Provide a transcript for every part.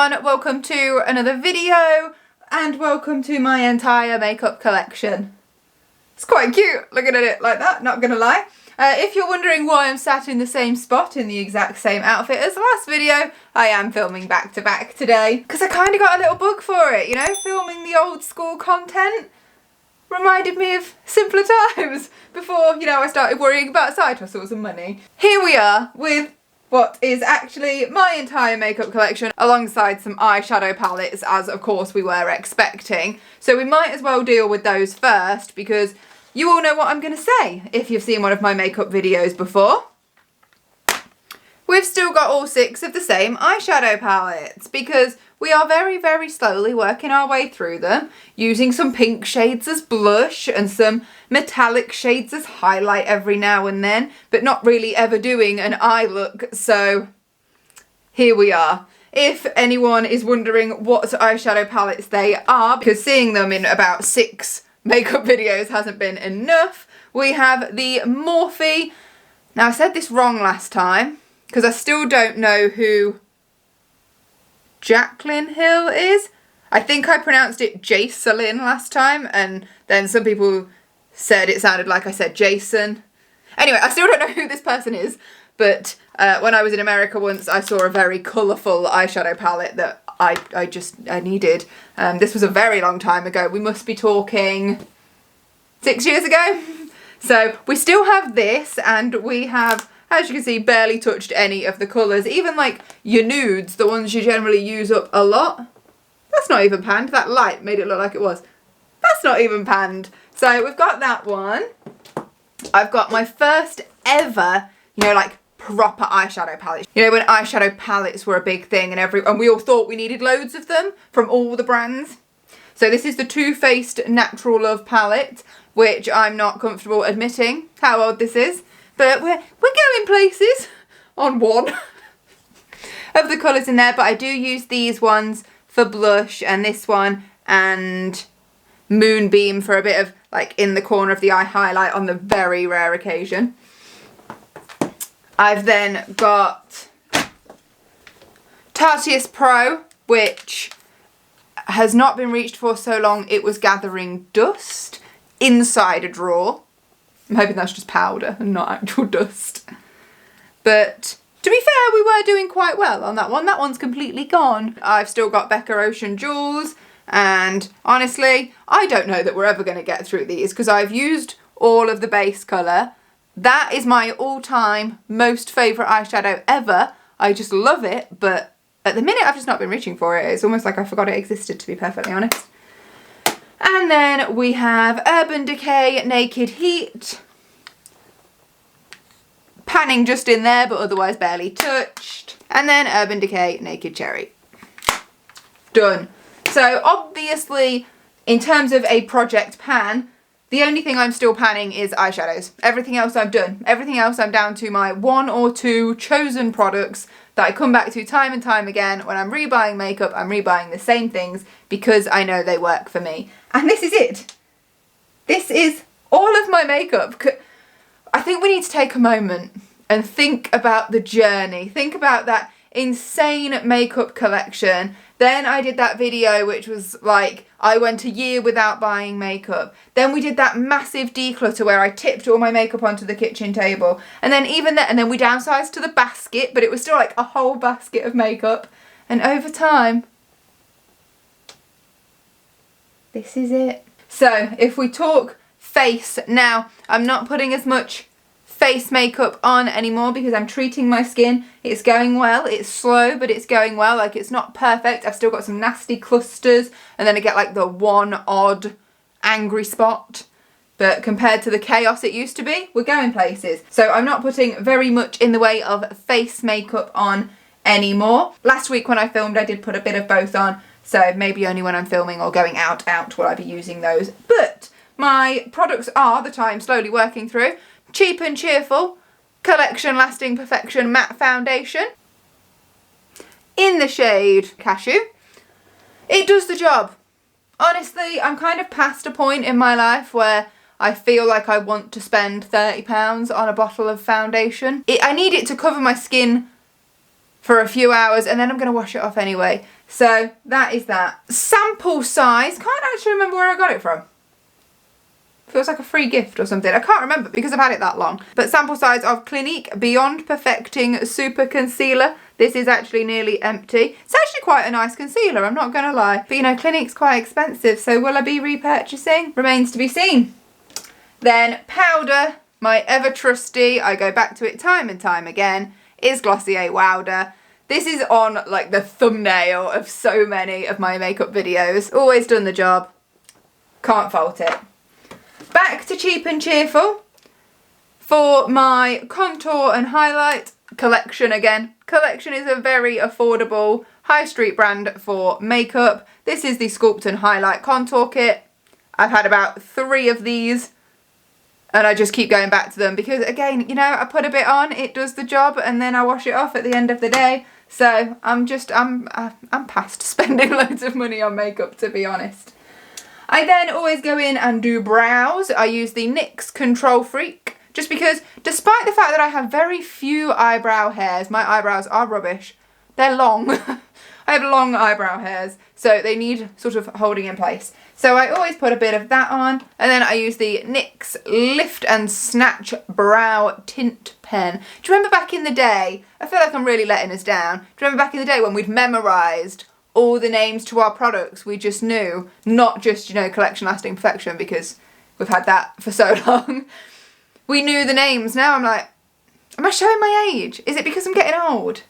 everyone, welcome to another video and welcome to my entire makeup collection. It's quite cute looking at it like that, not gonna lie. If you're wondering why I'm sat in the same spot in the exact same outfit as the last video, I am filming back to back today because I kind of got a little bug for it, you know, filming the old school content reminded me of simpler times before, you know, I started worrying about side hustles and money. Here we are with what is actually my entire makeup collection alongside some eyeshadow palettes, as of course we were expecting. So we might as well deal with those first because you all know what I'm going to say if you've seen one of my makeup videos before. We've still got all 6 of the same eyeshadow palettes because we are very, very slowly working our way through them, using some pink shades as blush and some metallic shades as highlight every now and then, but not really ever doing an eye look, so here we are. If anyone is wondering what eyeshadow palettes they are, because seeing them in about 6 makeup videos hasn't been enough, we have the Morphe. Now I said this wrong last time, because I still don't know who Jaclyn Hill is. I think I pronounced it Jacelyn last time, and then some people said it sounded like I said Jason. Anyway, I still don't know who this person is, but when I was in America once, I saw a very colourful eyeshadow palette that I needed. This was a very long time ago. We must be talking 6 years ago. So we still have this, and we have, as you can see, barely touched any of the colours. Even like your nudes, the ones you generally use up a lot, that's not even panned. That light made it look like it was. That's not even panned. So we've got that one. I've got my first ever, you know, like proper eyeshadow palette. You know, when eyeshadow palettes were a big thing and we all thought we needed loads of them from all the brands. So this is the Too Faced Natural Love palette, which I'm not comfortable admitting how old this is. But we're going places on one of the colours in there. But I do use these ones for blush, and this one and Moonbeam for a bit of like in the corner of the eye highlight on the very rare occasion. I've then got Tarteus Pro, which has not been reached for so long it was gathering dust inside a drawer. I'm hoping that's just powder and not actual dust. But to be fair, we were doing quite well on that one. That one's completely gone. I've still got Becca Ocean Jewels, and honestly, I don't know that we're ever going to get through these because I've used all of the base colour. That is my all-time most favourite eyeshadow ever. I just love it, but at the minute I've just not been reaching for it. It's almost like I forgot it existed, to be perfectly honest. And then we have Urban Decay Naked Heat. Panning just in there, but otherwise barely touched. And then Urban Decay Naked Cherry. Done. So obviously, in terms of a project pan, the only thing I'm still panning is eyeshadows. Everything else I've done. Everything else I'm down to my 1 or 2 chosen products that I come back to time and time again. When I'm rebuying makeup, I'm rebuying the same things because I know they work for me. And this is it. This is all of my makeup. I think we need to take a moment and think about the journey. Think about that insane makeup collection. Then I did that video which was like, I went a year without buying makeup. Then we did that massive declutter where I tipped all my makeup onto the kitchen table. And then even then, and then we downsized to the basket, but it was still like a whole basket of makeup. And over time, this is it. So if we talk face now, I'm not putting as much face makeup on anymore because I'm treating my skin. It's going well. It's slow, but it's going well. Like, it's not perfect. I've still got some nasty clusters, and then I get like the one odd angry spot. But compared to the chaos it used to be, we're going places. So I'm not putting very much in the way of face makeup on anymore. Last week when I filmed, I did put a bit of both on. So maybe only when I'm filming or going out will I be using those. But my products are, that I'm slowly working through, Cheap and Cheerful Collection Lasting Perfection Matte Foundation in the shade Cashew. It does the job. Honestly, I'm kind of past a point in my life where I feel like I want to spend £30 on a bottle of foundation. I need it to cover my skin for a few hours and then I'm going to wash it off anyway. So that is that. Sample size, can't actually remember where I got it from. Feels like a free gift or something. I can't remember because I've had it that long. But sample size of Clinique Beyond Perfecting Super Concealer. This is actually nearly empty. It's actually quite a nice concealer, I'm not going to lie. But you know, Clinique's quite expensive, so will I be repurchasing? Remains to be seen. Then powder, my ever trusty, I go back to it time and time again, is Glossier Wowder. This is on like the thumbnail of so many of my makeup videos. Always done the job. Can't fault it. Back to Cheap and Cheerful for my contour and highlight collection again. Collection is a very affordable high street brand for makeup. This is the Sculpt and Highlight Contour Kit. I've had about 3 of these and I just keep going back to them because again, you know, I put a bit on, it does the job and then I wash it off at the end of the day. So I'm past spending loads of money on makeup, to be honest. I then always go in and do brows. I use the NYX Control Freak just because despite the fact that I have very few eyebrow hairs, my eyebrows are rubbish. They're long. I have long eyebrow hairs, so they need sort of holding in place. So I always put a bit of that on, and then I use the NYX Lift and Snatch Brow Tint Pen. Do you remember back in the day, I feel like I'm really letting us down, do you remember back in the day when we'd memorised all the names to our products? We just knew, not just, you know, Collection Lasting Perfection, because we've had that for so long. We knew the names. Now I'm like, am I showing my age? Is it because I'm getting old?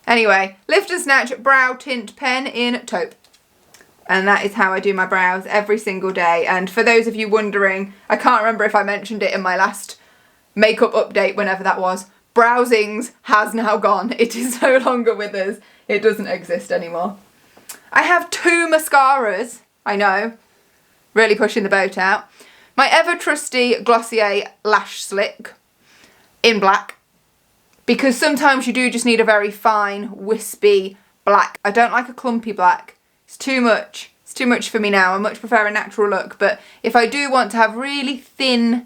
Anyway, Lift and Snatch Brow Tint Pen in taupe. And that is how I do my brows every single day. And for those of you wondering, I can't remember if I mentioned it in my last makeup update, whenever that was. Browsings has now gone. It is no longer with us. It doesn't exist anymore. I have 2 mascaras. I know. Really pushing the boat out. My ever trusty Glossier Lash Slick in black. Because sometimes you do just need a very fine, wispy black. I don't like a clumpy black. It's too much. It's too much for me now. I much prefer a natural look. But if I do want to have really thin,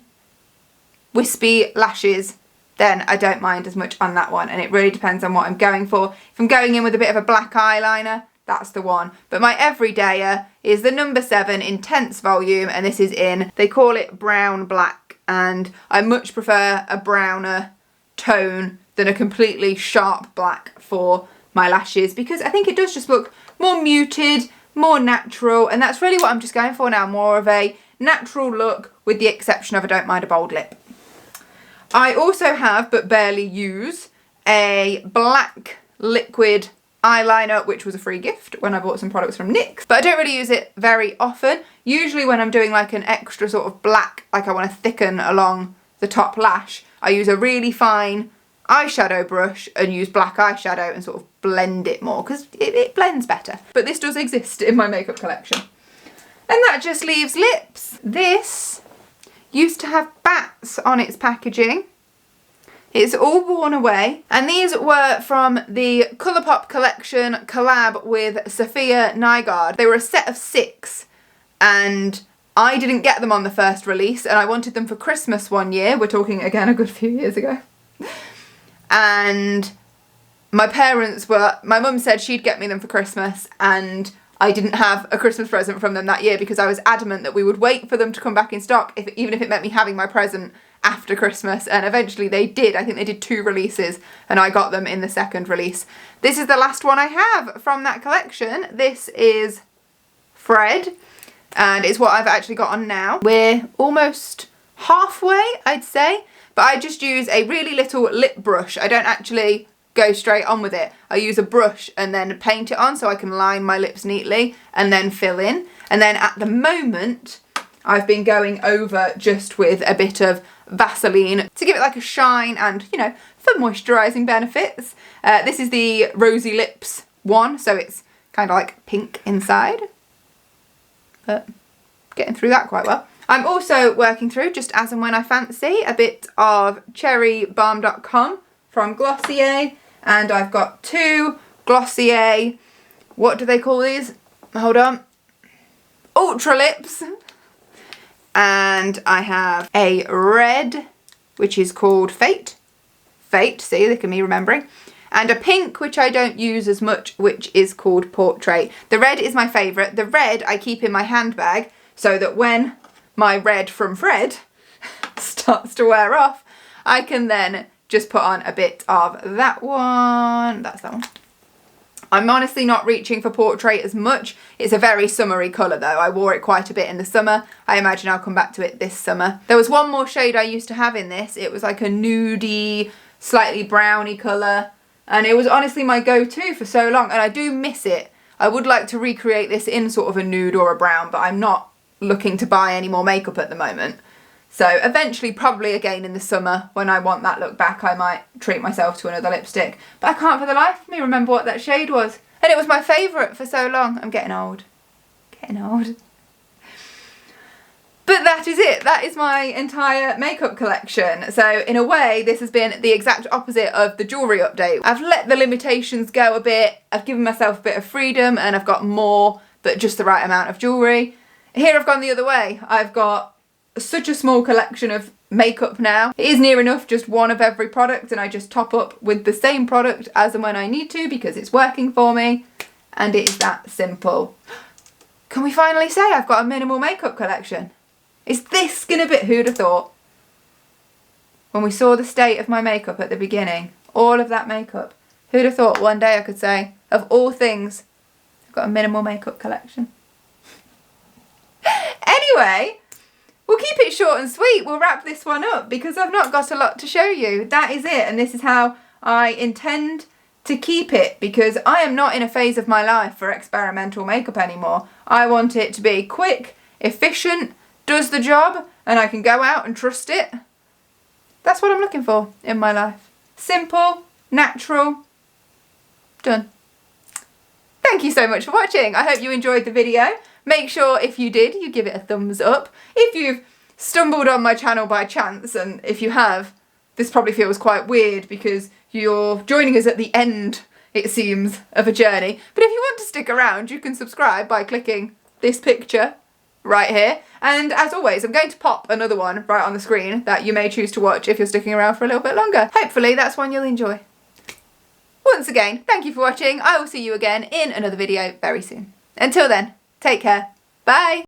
wispy lashes, then I don't mind as much on that one. And it really depends on what I'm going for. If I'm going in with a bit of a black eyeliner, that's the one. But my everydayer is the number 7 Intense Volume. And this is in, they call it brown black. And I much prefer a browner tone than a completely sharp black for my lashes. Because I think it does just look more muted, more natural. And that's really what I'm just going for now. More of a natural look with the exception of I don't mind a bold lip. I also have, but barely use, a black liquid eyeliner, which was a free gift when I bought some products from NYX. But I don't really use it very often. Usually when I'm doing like an extra sort of black, like I want to thicken along the top lash, I use a really fine eyeshadow brush and use black eyeshadow and sort of blend it more because it blends better. But this does exist in my makeup collection. And that just leaves lips. This used to have bats on its packaging. It's all worn away. And these were from the Colourpop collection collab with Sophia Nygaard. They were a set of 6 and I didn't get them on the first release and I wanted them for Christmas one year. We're talking again a good few years ago. And my mum said she'd get me them for Christmas and I didn't have a Christmas present from them that year because I was adamant that we would wait for them to come back in stock, even if it meant me having my present after Christmas. And eventually they did. I think they did 2 releases and I got them in the 2nd release. This is the last one I have from that collection. This is Fred and it's what I've actually got on now. We're almost halfway, I'd say. But I just use a really little lip brush. I don't actually go straight on with it. I use a brush and then paint it on so I can line my lips neatly and then fill in. And then at the moment, I've been going over just with a bit of Vaseline to give it like a shine and, you know, for moisturising benefits. This is the Rosy Lips one, so it's kind of like pink inside. But getting through that quite well. I'm also working through, just as and when I fancy, a bit of cherrybalm.com from Glossier. And I've got 2 Glossier, what do they call these? Hold on. Ultra Lips. And I have a red, which is called Fate. Fate, see, look at me remembering. and a pink which I don't use as much, which is called Portrait. The red is my favourite. The red I keep in my handbag so that when my red from Fred starts to wear off, I can then just put on a bit of that one. That's that one. I'm honestly not reaching for Portrait as much. It's a very summery colour though. I wore it quite a bit in the summer. I imagine I'll come back to it this summer. There was one more shade I used to have in this. It was like a nudie, slightly browny colour. And it was honestly my go-to for so long. And I do miss it. I would like to recreate this in sort of a nude or a brown, but I'm not looking to buy any more makeup at the moment. So eventually, probably again in the summer, when I want that look back, I might treat myself to another lipstick. But I can't for the life of me remember what that shade was. And it was my favourite for so long. I'm getting old. Getting old. But that is it. That is my entire makeup collection. So in a way, this has been the exact opposite of the jewellery update. I've let the limitations go a bit. I've given myself a bit of freedom and I've got more, but just the right amount of jewellery. Here I've gone the other way. I've got such a small collection of makeup now. It is near enough just one of every product and I just top up with the same product as and when I need to because it's working for me and it is that simple. Can we finally say I've got a minimal makeup collection? Is this gonna be, who'd have thought? When we saw the state of my makeup at the beginning, all of that makeup, who'd have thought one day I could say, of all things, I've got a minimal makeup collection. Anyway, we'll keep it short and sweet. We'll wrap this one up because I've not got a lot to show you. That is it, and this is how I intend to keep it because I am not in a phase of my life for experimental makeup anymore. I want it to be quick, efficient, does the job, and I can go out and trust it. That's what I'm looking for in my life. Simple, natural, done. Thank you so much for watching. I hope you enjoyed the video. Make sure if you did, you give it a thumbs up. If you've stumbled on my channel by chance, and if you have, this probably feels quite weird because you're joining us at the end, it seems, of a journey. But if you want to stick around, you can subscribe by clicking this picture right here. And as always, I'm going to pop another one right on the screen that you may choose to watch if you're sticking around for a little bit longer. Hopefully that's one you'll enjoy. Once again, thank you for watching. I will see you again in another video very soon. Until then, take care. Bye.